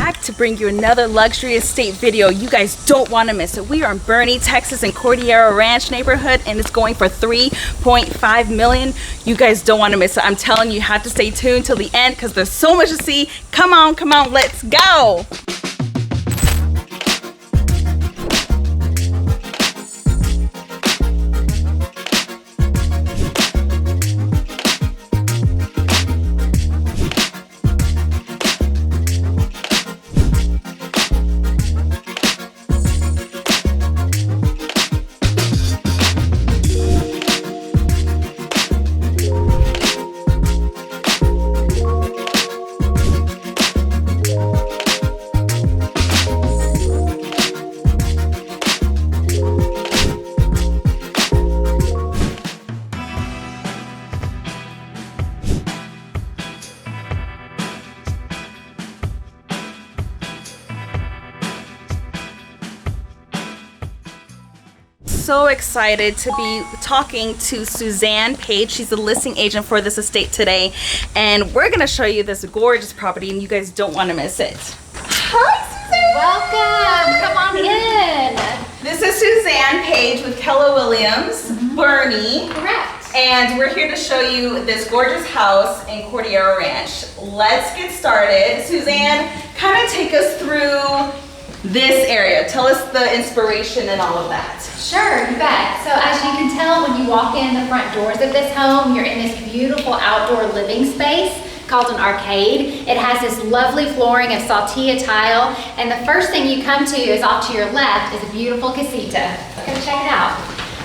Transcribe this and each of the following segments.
back to bring you another luxury estate video. You guys don't want to miss it. We are in Boerne, Texas in Cordillera Ranch neighborhood, and it's going for $3.5 million. You guys don't want to miss it. I'm telling you, you have to stay tuned till the end because there's so much to see. Come on, let's go. So excited to be talking to Suzanne Page. She's the listing agent for this estate today, and we're gonna show you this gorgeous property, and you guys don't want to miss it. Hi, Suzanne. Welcome. Come on in. This is Suzanne Page with Keller Williams, Boerne. Correct. And we're here to show you this gorgeous house in Cordillera Ranch. Let's get started. Suzanne, kind of take us through this area. Tell us the inspiration and all of that. Sure, you bet. So as you can tell when you walk in the front doors of this home, you're in this beautiful outdoor living space called an arcade. It has this lovely flooring of saltillo tile, and the first thing you come to is off to your left is a beautiful casita. Come check it out.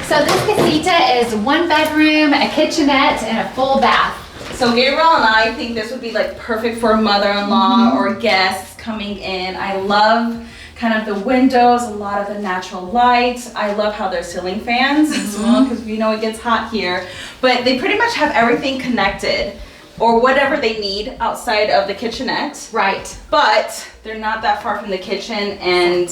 So this casita is 1 bedroom, a kitchenette, and a full bath. So Gabriel and I think this would be like perfect for a mother-in-law or guests coming in. I love kind of the windows, a lot of the natural light. I love how they're ceiling fans as well, because we know it gets hot here. But they pretty much have everything connected, or whatever they need outside of the kitchenette. Right. But they're not that far from the kitchen, and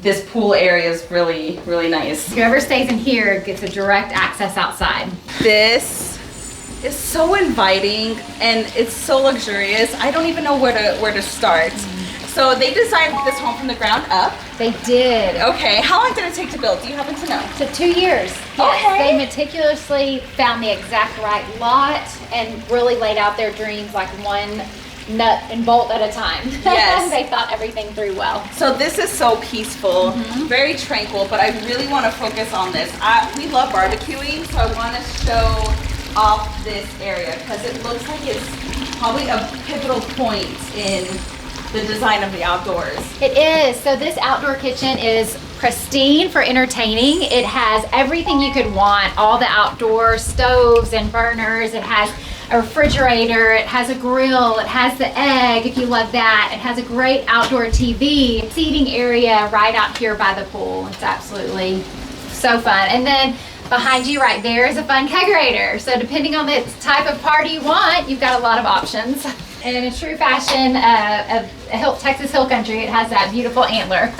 this pool area is really, really nice. Whoever stays in here gets a direct access outside. This is so inviting and it's so luxurious. I don't even know where to start. So they designed this home from the ground up. They did. Okay, how long did it take to build? Do you happen to know? So 2 years. Yes, Okay. they meticulously found the exact right lot and really laid out their dreams like one nut and bolt at a time. Yes. They thought everything through well. So this is so peaceful, very tranquil, but I really want to focus on this. We love barbecuing, so I want to show off this area because it looks like it's probably a pivotal point in the design of the outdoors. It is. So this outdoor kitchen is pristine for entertaining. It has everything you could want, all the outdoor stoves and burners. It has a refrigerator, it has a grill, it has the egg if you love that. It has a great outdoor TV, seating area right out here by the pool. It's absolutely so fun. And then behind you right there is a fun kegerator. So depending on the type of party you want, you've got a lot of options. And in a true fashion of Texas Hill Country, it has that beautiful antler.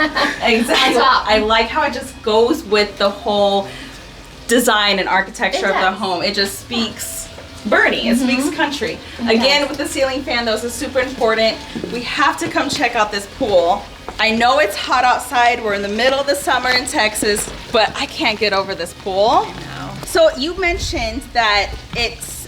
Exactly. On top. I like how it just goes with the whole design and architecture of the home. It just speaks Boerne, it speaks country. Again, with the ceiling fan, those are super important. We have to come check out this pool. I know it's hot outside, we're in the middle of the summer in Texas, but I can't get over this pool. No. So you mentioned that it's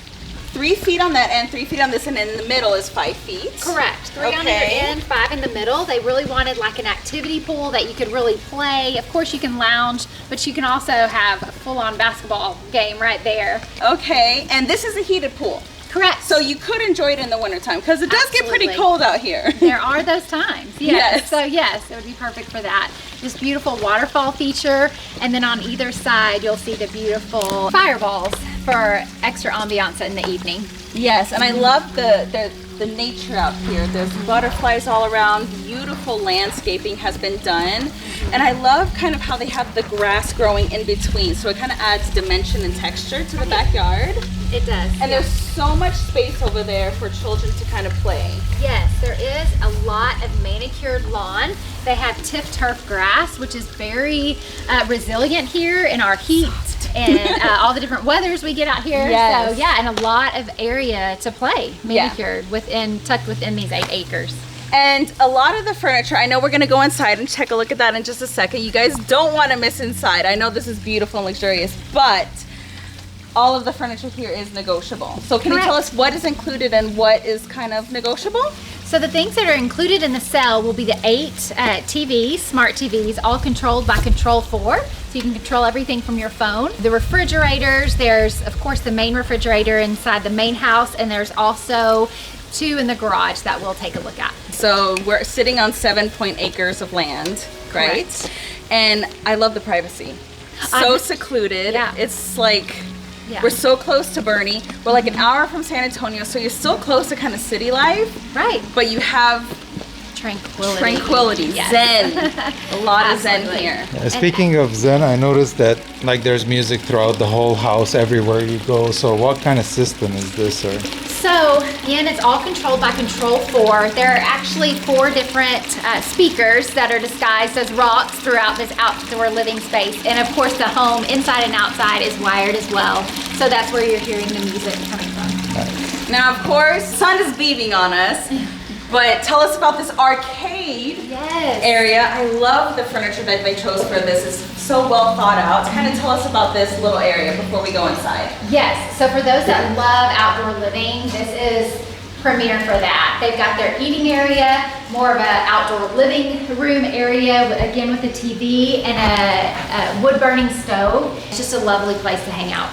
3 feet on that end, 3 feet on this end, and in the middle is 5 feet. Correct. 3 on either end, 5 in the middle. They really wanted like an activity pool that you could really play. Of course you can lounge, but you can also have a full-on basketball game right there. Okay, and this is a heated pool. Correct. So you could enjoy it in the wintertime because it does get pretty Absolutely. cold out here. There are those times, yes. Yes. So yes, it would be perfect for that. This beautiful waterfall feature, and then on either side you'll see the beautiful fireballs for extra ambiance in the evening. Yes, and I love the nature out here. There's butterflies all around. Beautiful landscaping has been done. And I love kind of how they have the grass growing in between. So it kind of adds dimension and texture to the backyard. It does. And there's so much space over there for children to kind of play. Yes, there is a lot of manicured lawn. They have turf grass, which is very resilient here in our heat and all the different weathers we get out here. Yes. So yeah, and a lot of area to play manicured tucked within these 8 acres. And a lot of the furniture, I know we're gonna go inside and take a look at that in just a second. You guys don't wanna miss inside. I know this is beautiful and luxurious, but all of the furniture here is negotiable. So can you tell us what is included and what is kind of negotiable? So the things that are included in the sale will be the 8 TVs, smart TVs, all controlled by Control4. So you can control everything from your phone. The refrigerators, there's of course the main refrigerator inside the main house, and there's also 2 in the garage that we'll take a look at. So we're sitting on 7 acres of land, right? Correct. And I love the privacy. So secluded. Yeah. It's like, we're so close to Boerne. We're like an hour from San Antonio, so you're still close to kind of city life. Right. But you have tranquility, yes. Zen. A lot of zen here. Speaking of zen, I noticed that like there's music throughout the whole house, everywhere you go. So what kind of system is this, or? So again, it's all controlled by Control4. There are actually 4 different speakers that are disguised as rocks throughout this outdoor living space. And of course the home inside and outside is wired as well. So that's where you're hearing the music coming from. Nice. Now, of course, sun is beaming on us. But tell us about this arcade area. I love the furniture that they chose for this. It's so well thought out. Kind of tell us about this little area before we go inside. Yes, so for those that love outdoor living, this is premier for that. They've got their eating area, more of an outdoor living room area, again with a TV and a wood burning stove. It's just a lovely place to hang out.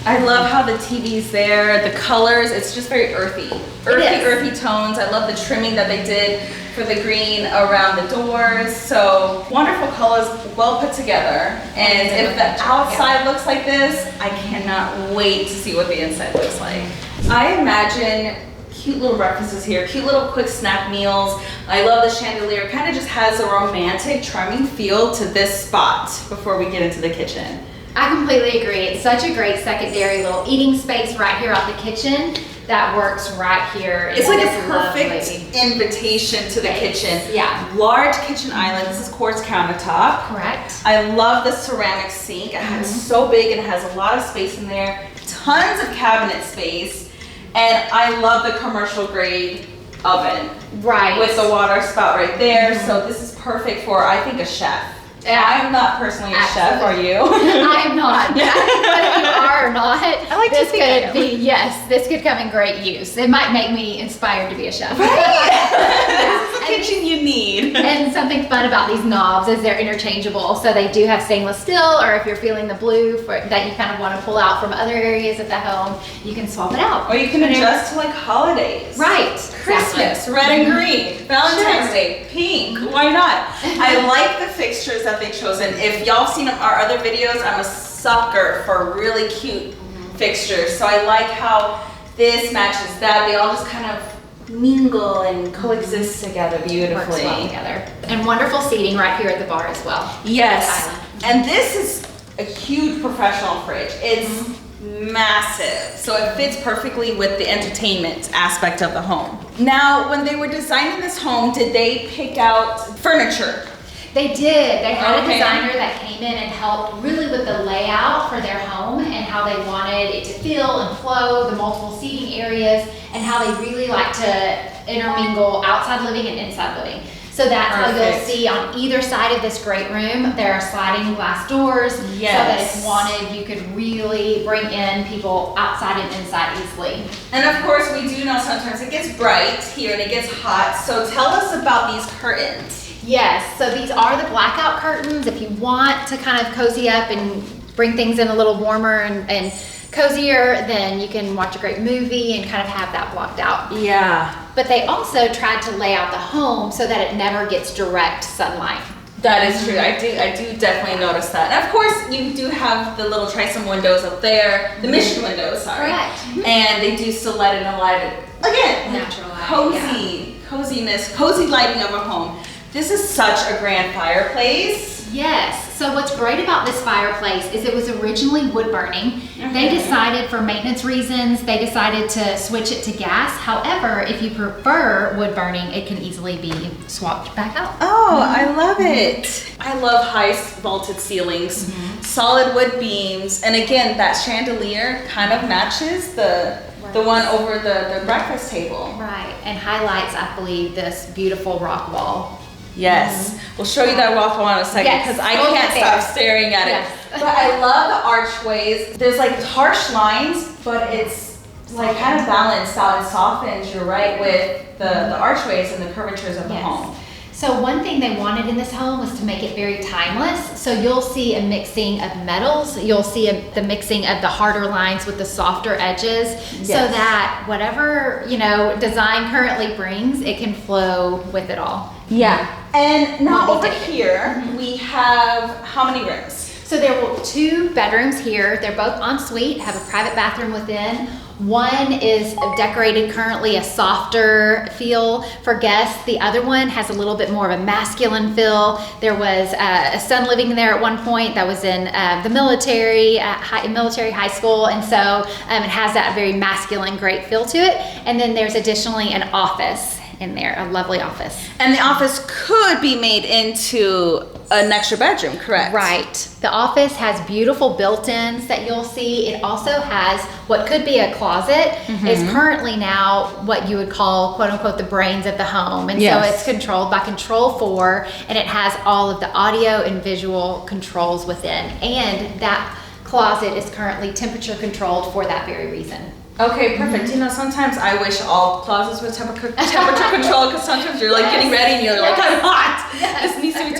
I love how the TV's there, the colors, it's just very earthy. Earthy tones. I love the trimming that they did for the green around the doors. So wonderful colors, well put together. And if the outside looks like this, I cannot wait to see what the inside looks like. I imagine cute little breakfasts here, cute little quick snack meals. I love the chandelier. It kind of just has a romantic, charming feel to this spot before we get into the kitchen. I completely agree. It's such a great secondary little eating space right here out the kitchen that works right here. It's like a perfect invitation to the kitchen. Yeah. Large kitchen island. This is quartz countertop. Correct. I love the ceramic sink. It's so big and has a lot of space in there. Tons of cabinet space. And I love the commercial grade oven. Right. With the water spout right there. So this is perfect for, I think, a chef. I'm not personally a chef, are you? I am not. But whether you are or not, I like this to think could be, yes, this could come in great use. It might make me inspired to be a chef. This is the kitchen you need. And something fun about these knobs is they're interchangeable. So they do have stainless steel, or if you're feeling the blue that you kind of want to pull out from other areas of the home, you can swap it out. Or you can adjust to like holidays. Right. Christmas, red and green, Valentine's Day, pink, why not? I like the fixtures that they've chosen. If y'all have seen our other videos, I'm a sucker for really cute fixtures. So I like how this matches that. They all just kind of mingle and coexist together beautifully. Works well together. And wonderful seating right here at the bar as well. Yes, and this is a huge professional fridge. It's massive, so it fits perfectly with the entertainment aspect of the home. Now, when they were designing this home, did they pick out furniture? They did. They had a designer that came in and helped really with the layout for their home and how they wanted it to feel and flow, the multiple seating areas, and how they really like to intermingle outside living and inside living. So that's how you'll see on either side of this great room, there are sliding glass doors, so that if wanted, you could really bring in people outside and inside easily. And of course, we do know sometimes it gets bright here and it gets hot, so tell us about these curtains. Yes, so these are the blackout curtains. If you want to kind of cozy up and bring things in a little warmer and cozier, then you can watch a great movie and kind of have that blocked out. Yeah. But they also tried to lay out the home so that it never gets direct sunlight. That is true. I do definitely notice that. And of course, you do have the little trisom windows up there, the mission windows, sorry. Correct. And they do still let in a light. Again, natural light. coziness, cozy lighting of a home. This is such a grand fireplace. Yes. So what's great about this fireplace is it was originally wood burning. They decided for maintenance reasons, they decided to switch it to gas. However, if you prefer wood burning, it can easily be swapped back out. Oh, I love it. I love high vaulted ceilings, solid wood beams. And again, that chandelier kind of matches the the one over the breakfast table. Right, and highlights, I believe, this beautiful rock wall. Yes, we'll show you that rock wall in a second because I we'll can't get stop there. staring at it. But I love the archways. There's like harsh lines, but it's like kind of balanced out and softened, you're right, with the archways and the curvatures of the home. So one thing they wanted in this home was to make it very timeless. So you'll see a mixing of metals. You'll see the mixing of the harder lines with the softer edges, so that whatever, you know, design currently brings, it can flow with it all. Yeah. And now over here, we have how many rooms? So there were 2 bedrooms here. They're both en suite, have a private bathroom within. One is decorated currently a softer feel for guests. The other one has a little bit more of a masculine feel. There was a son living there at one point that was in the military high school, and so it has that very masculine, great feel to it. And then there's additionally an office in there, a lovely office. And the office could be made into an extra bedroom, correct? Right. The office has beautiful built-ins that you'll see. It also has what could be a closet. Is currently now what you would call, quote unquote, the brains of the home. And so it's controlled by Control 4, and it has all of the audio and visual controls within. And that closet is currently temperature controlled for that very reason. Okay, perfect. You know, sometimes I wish all closets were temperature controlled because sometimes you're like getting ready and you're like, I'm hot. This needs to be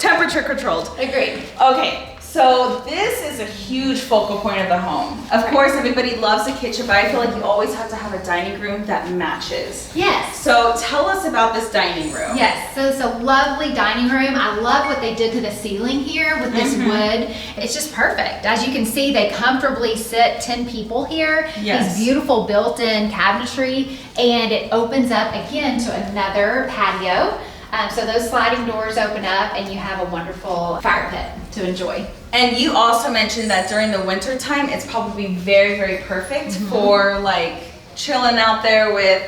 temperature controlled. Agreed. Okay, so this is a huge focal point of the home. Of course, everybody loves the kitchen, but I feel like you always have to have a dining room that matches. Yes. So tell us about this dining room. Yes, so it's a lovely dining room. I love what they did to the ceiling here with this wood. It's just perfect. As you can see, they comfortably sit 10 people here. Yes. These beautiful built-in cabinetry, and it opens up again to another patio. So those sliding doors open up and you have a wonderful fire pit to enjoy. And you also mentioned that during the winter time, it's probably very, very perfect for like chilling out there with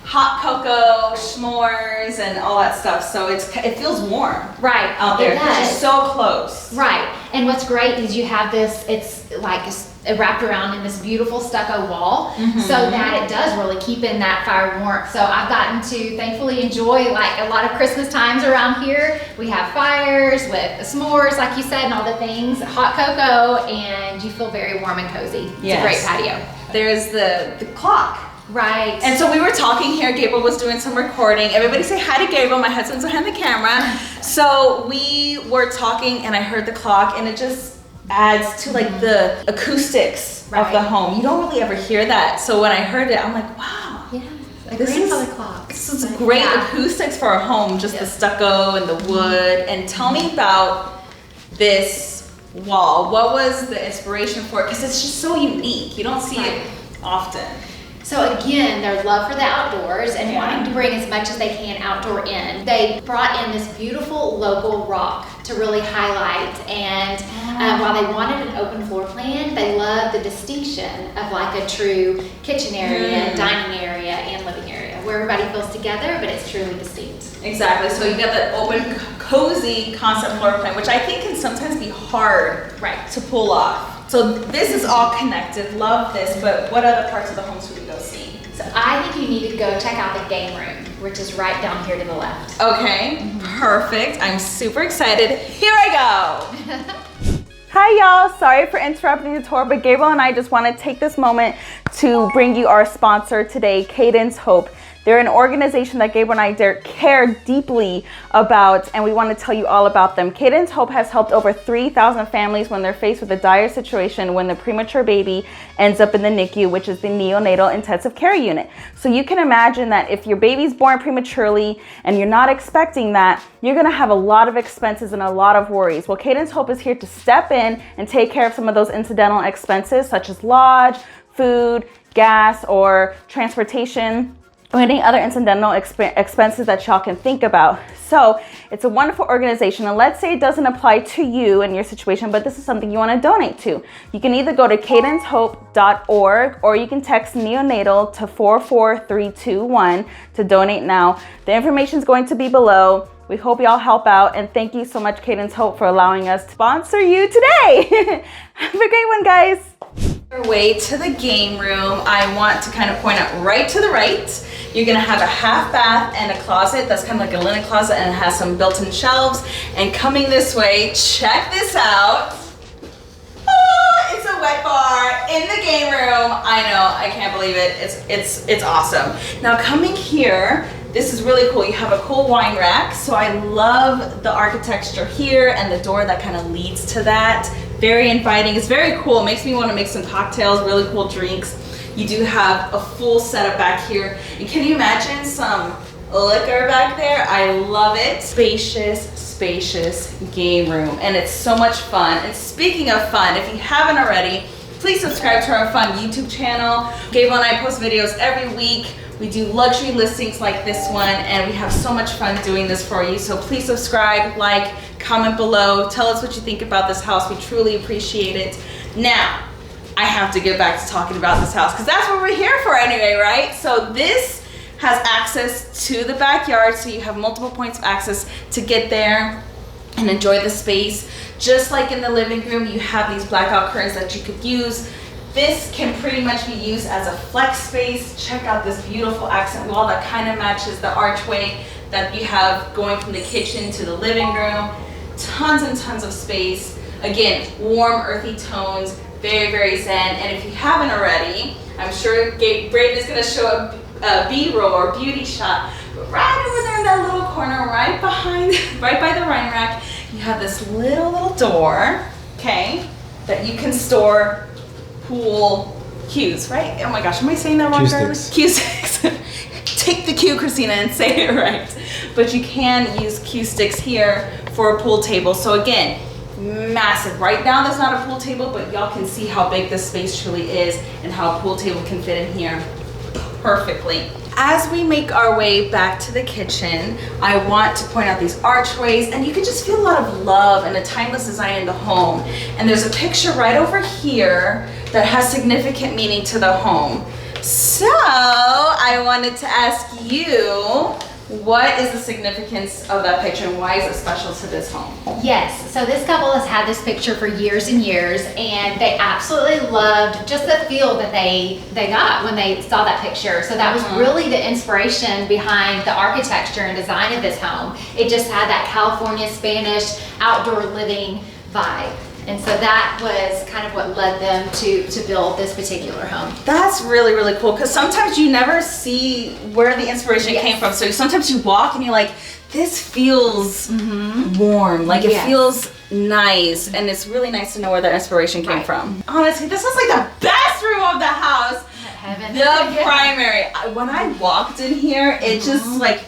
hot cocoa, s'mores, and all that stuff. So it feels warm out there because you're so close. Right. And what's great is you have this, it's like wrapped around in this beautiful stucco wall, so that it does really keep in that fire warmth. So I've gotten to thankfully enjoy like a lot of Christmas times around here. We have fires with the s'mores, like you said, and all the things, hot cocoa, and you feel very warm and cozy. It's a great patio. There's the clock. Right. And so we were talking here, Gabriel was doing some recording. Everybody say hi to Gabriel, my husband's behind the camera. So we were talking and I heard the clock, and it just adds to like the acoustics of the home. You don't really ever hear that. So when I heard it, I'm like, wow. Yeah. This is great acoustics for a home, just the stucco and the wood. And tell me about this wall. What was the inspiration for it? Because it's just so unique. You don't see it often. So again, their love for the outdoors and wanting to bring as much as they can outdoor in. They brought in this beautiful local rock to really highlight, and while they wanted an open floor plan, they love the distinction of like a true kitchen area, dining area, and living area, where everybody feels together, but it's truly distinct. Exactly, so you got that open, cozy concept floor plan, which I think can sometimes be hard to pull off. So this is all connected, love this, but what other parts of the home should we go see? So I think you need to go check out the game room, which is right down here to the left. Okay, perfect. I'm super excited. Here I go. Hi y'all, sorry for interrupting the tour, but Gabriel and I just want to take this moment to bring you our sponsor today, Cadence Hope. They're an organization that Gabriel and I care deeply about, and we want to tell you all about them. Cadence Hope has helped over 3,000 families when they're faced with a dire situation when the premature baby ends up in the NICU, which is the neonatal intensive care unit. So you can imagine that if your baby's born prematurely and you're not expecting that, you're going to have a lot of expenses and a lot of worries. Well, Cadence Hope is here to step in and take care of some of those incidental expenses, such as lodge, food, gas, or transportation, or any other incidental expenses that y'all can think about. So it's a wonderful organization, and let's say it doesn't apply to you and your situation, but this is something you want to donate to. You can either go to cadencehope.org or you can text neonatal to 44321 to donate now. The information is going to be below. We hope y'all help out, and thank you so much, Cadence Hope, for allowing us to sponsor you today. Have a great one, guys. Our way to the game room, I want to kind of point out right to the right. You're gonna have a half bath and a closet that's kind of like a linen closet, and it has some built-in shelves. And coming this way, check this out. Oh, it's a wet bar in the game room. I know, I can't believe it. It's awesome. Now coming here, this is really cool. You have a cool wine rack. So I love the architecture here and the door that kind of leads to that. Very inviting. It's very cool. It makes me want to make some cocktails, really cool drinks. You do have a full setup back here. And can you imagine some liquor back there? I love it. Spacious game room. And it's so much fun. And speaking of fun, if you haven't already, please subscribe to our fun YouTube channel. Gabriel and I post videos every week. We do luxury listings like this one, and we have so much fun doing this for you. So please subscribe, like, comment below. Tell us what you think about this house. We truly appreciate it. Now, I have to get back to talking about this house because that's what we're here for anyway, right? So this has access to the backyard, so you have multiple points of access to get there and enjoy the space. Just like in the living room, you have these blackout curtains that you could use. This can pretty much be used as a flex space. Check out this beautiful accent wall that kind of matches the archway that you have going from the kitchen to the living room. Tons and tons of space. Again, warm, earthy tones, very zen. And if you haven't already, I'm sure Braden is gonna show a B-roll or beauty shot. But right over there in that little corner, right by the wine rack, you have this little door, okay, that you can store pool cues, right? Oh my gosh, am I saying that wrong? Cue sticks. Take the cue, Kristina, and say it right. But you can use cue sticks here for a pool table. So again, massive. Right now there's not a pool table, but y'all can see how big this space truly is and how a pool table can fit in here perfectly. As we make our way back to the kitchen, I want to point out these archways, and you can just feel a lot of love and a timeless design in the home. And there's a picture right over here that has significant meaning to the home. So I wanted to ask you, what is the significance of that picture and why is it special to this home? Yes, so this couple has had this picture for years and years, and they absolutely loved just the feel that they got when they saw that picture. So that was really the inspiration behind the architecture and design of this home. It just had that California Spanish outdoor living vibe. And so that was kind of what led them to build this particular home. That's really cool, because sometimes you never see where the inspiration came from. So sometimes you walk and you're like, this feels warm, like it feels nice, and it's really nice to know where that inspiration came from. Honestly, this is like the best room of the house. Heaven. The primary. When I walked in here, it just like,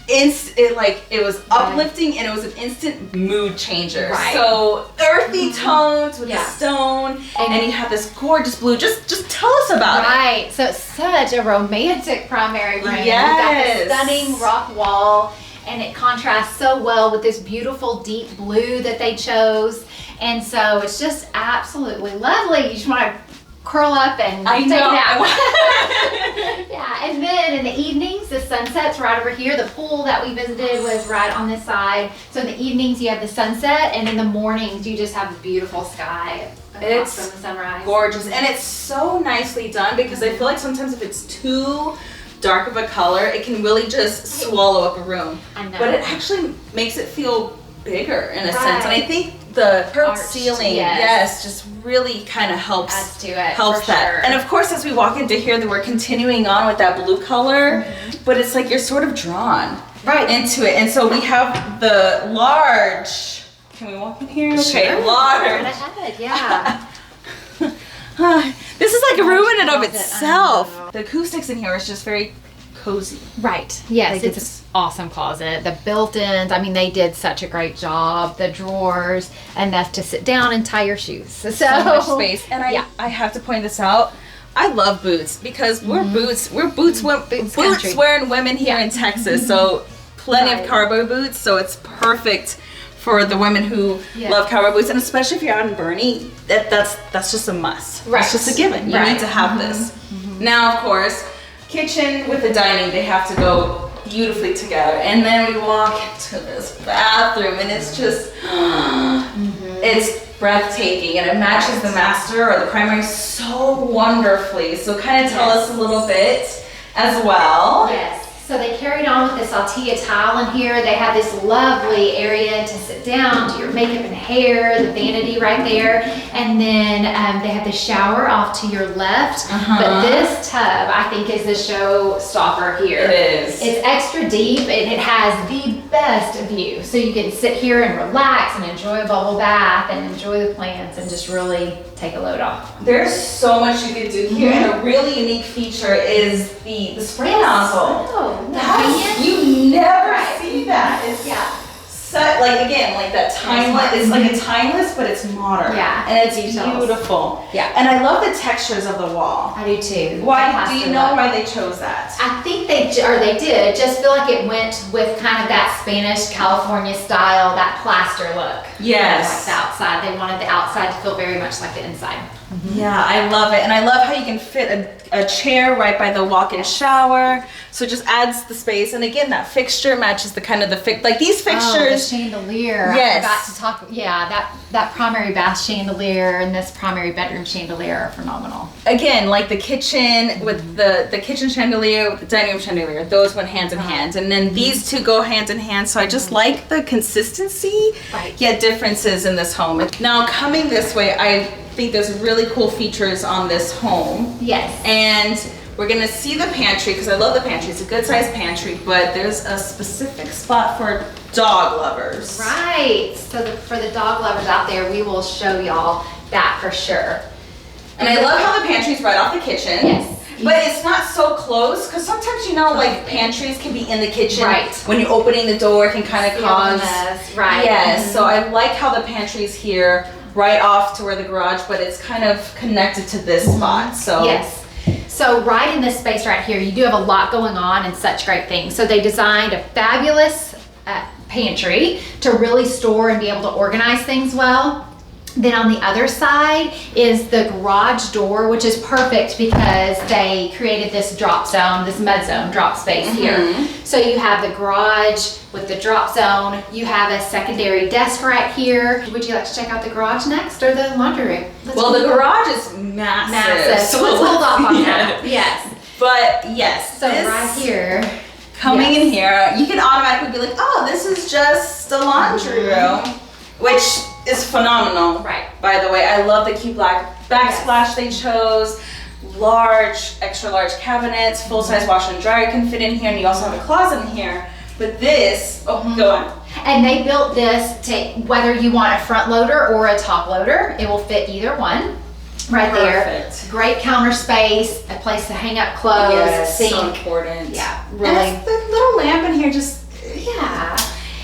it was uplifting, and it was an instant mood changer. Right. So earthy tones with the stone, and you have this gorgeous blue. Just tell us about it. Right. So it's such a romantic primary room. Yes. You've got this stunning rock wall, and it contrasts so well with this beautiful deep blue that they chose. And so it's just absolutely lovely. You just want to curl up and take a nap. Yeah, and then in the evenings, the sunset's right over here. The pool that we visited was right on this side. So in the evenings, you have the sunset, and in the mornings, you just have a beautiful sky. It's from the sunrise. Gorgeous, and it's so nicely done, because I feel like sometimes if it's too dark of a color, it can really just swallow up a room. I know. But it actually makes it feel bigger in a sense, and I think the curved ceiling, just really kind of helps. Adds to it. Helps that. Sure. And of course, as we walk into here, that we're continuing on with that blue color, but it's like you're sort of drawn into it. And so we have the large. Can we walk in here? Okay, Sure. large. Right ahead, yeah. This is like a room in and of itself. The acoustics in here is just very cozy. Right. Yes, Like it's an awesome closet. The built-ins, I mean, they did such a great job. The drawers, enough to sit down and tie your shoes. So much space. And I have to point this out. I love boots, because we're boots wearing women here in Texas. So plenty of cowboy boots. So it's perfect for the women who love cowboy boots, and especially if you're out in Boerne, that's just a must. Right. It's just a given. You need to have this. Now, of course, kitchen with the dining, they have to go beautifully together. And then we walk into this bathroom, and it's just, it's breathtaking, and it matches the master or the primary so wonderfully. So kind of tell us a little bit as well. Yes. So they carried on with this Altia tile in here. They have this lovely area to sit down, do your makeup and hair, the vanity right there. And then they have the shower off to your left. But this tub, I think, is the showstopper here. It is. It's extra deep and it has the best view. So you can sit here and relax and enjoy a bubble bath and enjoy the plants and just really take a load off. There's so much you could do here, and a really unique feature is the spray nozzle. Oh, You never see that. It's like that timeless. It's like a timeless, but it's modern. Yeah, and it's details. Beautiful. Yeah, and I love the textures of the wall. I do too. Why do you know why they chose that? I think they did. Just feel like it went with kind of that Spanish California style, that plaster look. Yes. Like the outside. They wanted the outside to feel very much like the inside. Yeah, I love it. And I love how you can fit a chair right by the walk-in shower. So it just adds the space. And again, that fixture matches the kind of like these fixtures. Oh, the chandelier. Yes. I forgot to talk. Yeah, that primary bath chandelier and this primary bedroom chandelier are phenomenal. Again, like the kitchen with the kitchen chandelier, with the dining room chandelier, those went hand in hand. And then these two go hand in hand. So I just like the consistency, yet differences in this home. Now coming this way, I think there's really cool features on this home. Yes. And we're gonna see the pantry, because I love the pantry. It's a good sized pantry, but there's a specific spot for dog lovers. Right. So for the dog lovers out there, we will show y'all that for sure. And I love how the pantry's right off the kitchen. Yes. But it's not so close, because sometimes, like pantries can be in the kitchen. Right. When you're opening the door, it can kind of cause. Right. Yes. So I like how the pantry's here, right off to where the garage, but it's kind of connected to this spot. So yes. So right in this space right here, you do have a lot going on and such great things. So they designed a fabulous pantry to really store and be able to organize things well. Then on the other side is the garage door, which is perfect because they created this drop zone, this mud zone drop space here. So you have the garage with the drop zone. You have a secondary desk right here. Would you like to check out the garage next or the laundry room? Well, the garage is massive. So let's hold off on that. Yes. But yes. So right here. Coming in here, you can automatically be like, oh, this is just a laundry room, which is phenomenal. Right. By the way, I love the cute black backsplash they chose. Large, extra large cabinets, full-size washer and dryer can fit in here, and you also have a closet in here. But this, go on. And they built this to, whether you want a front loader or a top loader, it will fit either one. Right there. Great counter space, a place to hang up clothes, yes, sink. So important. Yeah, really. And the little lamp in here just,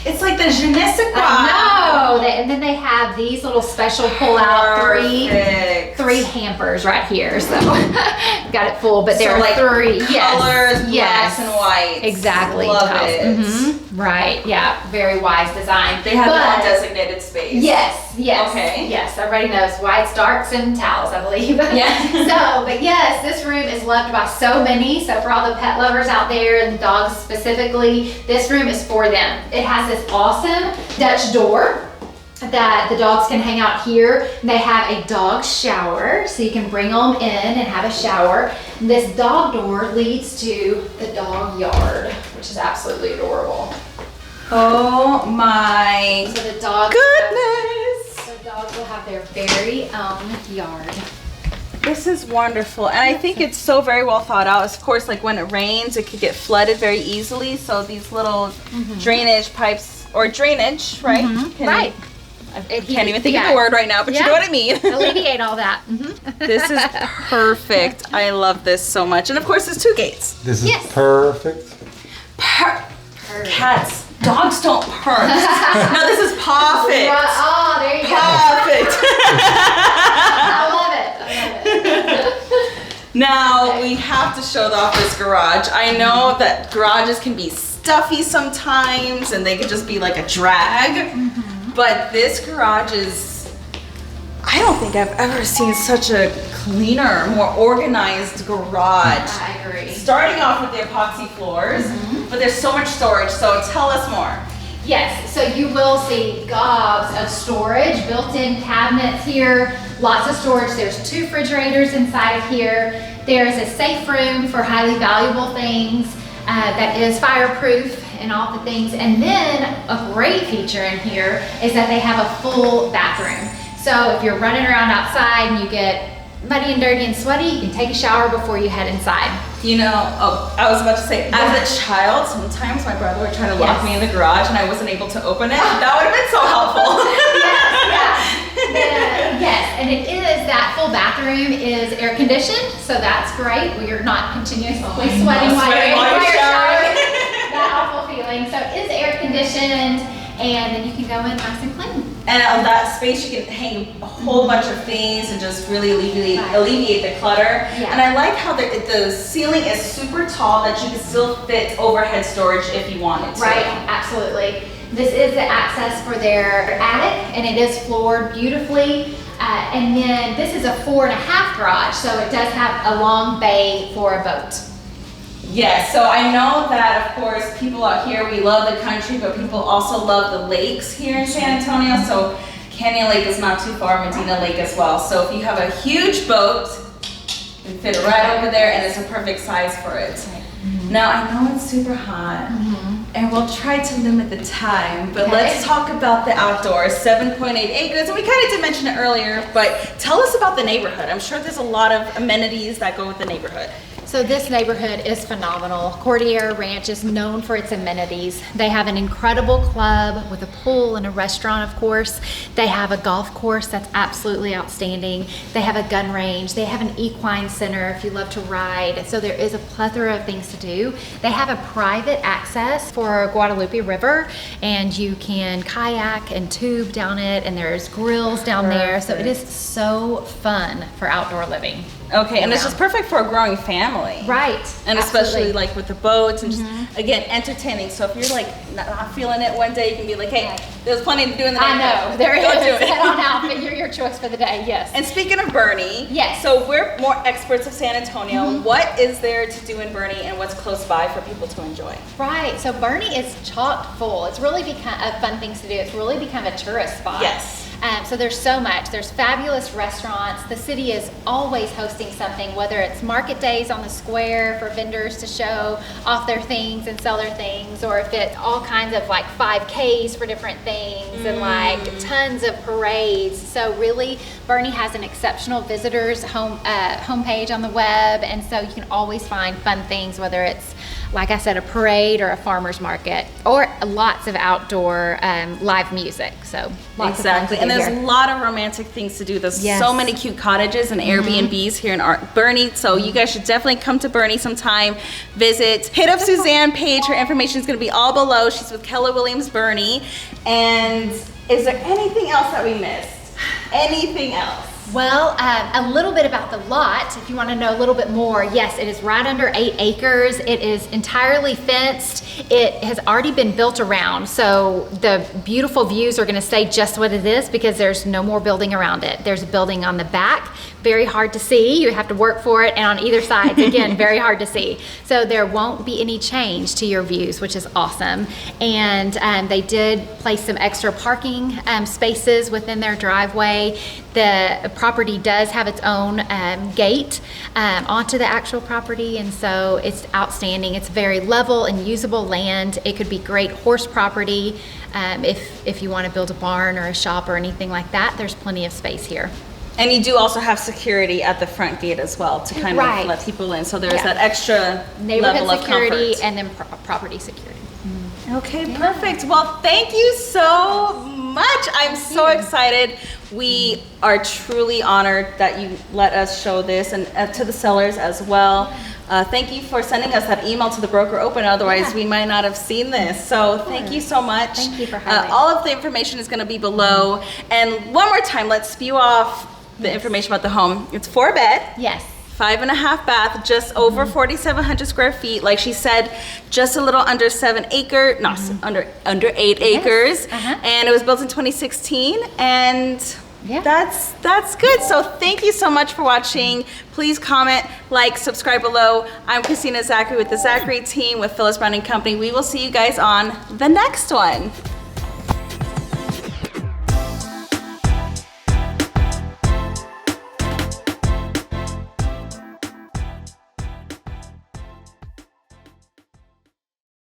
it's like the je ne sais quoi. I know. And then they have these little special pull-out three hampers right here. So got it full, but there are like three colors, blacks and whites. Exactly. Love it. Right. Yeah. Very wise design. They have their own designated space. Yes. Yes. Okay. Yes. Everybody knows whites, darks, and towels, I believe. Yeah. But yes, this room is loved by so many. So for all the pet lovers out there and dogs specifically, this room is for them. It has this awesome Dutch door that the dogs can hang out here. They have a dog shower, so you can bring them in and have a shower. And this dog door leads to the dog yard, which is absolutely adorable. Oh my So the dogs goodness! The dogs will have their very own yard. This is wonderful, and I think it's so very well thought out. Of course, like when it rains, it could get flooded very easily. So these little drainage pipes, or drainage, right? Right. I can't even think of the word right now, but you know what I mean. Alleviate all that. This is perfect. I love this so much. And of course, there's two gates. This is perfect. Cats. Dogs don't purr. No, this is perfect. Oh, there you go. Perfect. I love it. Now, we have to show off this garage. I know that garages can be stuffy sometimes, and they can just be like a drag. But this garage is, I don't think I've ever seen such a cleaner, more organized garage. I agree. Starting off with the epoxy floors, but there's so much storage, so tell us more. Yes, so you will see gobs of storage, built-in cabinets here, lots of storage. There's 2 refrigerators inside of here. There's a safe room for highly valuable things that is fireproof and all the things. And then a great feature in here is that they have a full bathroom. So if you're running around outside and you get muddy and dirty and sweaty, you can take a shower before you head inside. You know, I was about to say, as a child, sometimes my brother would try to lock me in the garage and I wasn't able to open it. That would have been so helpful. Yes, and it is, that full bathroom is air conditioned, so that's great. You're not continuously sweating while you're showering. That awful feeling. So it is air conditioned, and then you can go in nice and clean. And on that space, you can hang a whole bunch of things and just really alleviate the clutter. Yeah. And I like how the ceiling is super tall that you can still fit overhead storage if you wanted to. Right, absolutely. This is the access for their attic, and it is floored beautifully. And then this is a 4.5 garage, so it does have a long bay for a boat. Yes, so I know that, of course, people out here, we love the country, but people also love the lakes here in San Antonio. So Canyon Lake is not too far, Medina Lake as well. So if you have a huge boat, you can fit it right over there, and it's a perfect size for it. Mm-hmm. Now, I know it's super hot, and we'll try to limit the time, but let's talk about the outdoors, 7.8 acres. And we kind of did mention it earlier, but tell us about the neighborhood. I'm sure there's a lot of amenities that go with the neighborhood. So this neighborhood is phenomenal. Cordillera Ranch is known for its amenities. They have an incredible club with a pool and a restaurant, of course. They have a golf course that's absolutely outstanding. They have a gun range. They have an equine center if you love to ride. So there is a plethora of things to do. They have a private access for Guadalupe River, and you can kayak and tube down it, and there's grills down there. So it is so fun for outdoor living. Okay, and it's just perfect for a growing family. Right. And especially like with the boats and just, again, entertaining. So if you're like not feeling it one day, you can be like, hey, there's plenty to do in the neighborhood. I know, there is. Head on out, but you're your choice for the day, yes. And speaking of Boerne, yes. So we're more experts of San Antonio. What is there to do in Boerne and what's close by for people to enjoy? Right, so Boerne is chock full. It's really become fun things to do. It's really become a tourist spot. Yes. So there's so much. There's fabulous restaurants. The city is always hosting something, whether it's market days on the square for vendors to show off their things and sell their things, or if it's all kinds of like 5Ks for different things and like tons of parades. So really, Boerne has an exceptional visitors homepage on the web, and so you can always find fun things, whether it's, like I said, a parade or a farmer's market, or lots of outdoor live music. So lots exactly, of and there's here. a lot of romantic things to do. There's so many cute cottages and Airbnbs here in Boerne. So you guys should definitely come to Boerne sometime. Visit. Hit up Suzanne page. Her information is going to be all below. She's with Keller Williams Boerne. And is there anything else that we missed? Anything else? Well, a little bit about the lot, if you want to know a little bit more. Yes, it is right under 8 acres. It is entirely fenced. It has already been built around, so the beautiful views are going to stay just what it is because there's no more building around it. There's a building on the back, very hard to see. You have to work for it, and on either side, again, very hard to see. So there won't be any change to your views, which is awesome. And they did place some extra parking spaces within their driveway. The property does have its own gate onto the actual property, and so it's outstanding. It's very level and usable land. It could be great horse property if you want to build a barn or a shop or anything like that. There's plenty of space here. And you do also have security at the front gate as well to kind of let people in. So there's that extra neighborhood level security of comfort. and then property security. Okay, perfect. Well, thank you so much. I'm so excited. We are truly honored that you let us show this, and to the sellers as well. Thank you for sending us that email to the broker open. Otherwise, we might not have seen this. So thank you so much. Thank you for having all of the information is going to be below. And one more time, let's spew off the information about the home. It's 4-bed. Yes. 5.5 bath, just over 4,700 square feet. Like she said, just a little under 7 acre, no, under 8 acres. And it was built in 2016. And that's good. So thank you so much for watching. Please comment, like, subscribe below. I'm Kristina Zachary with the Zachary team with Phyllis Branding Company. We will see you guys on the next one.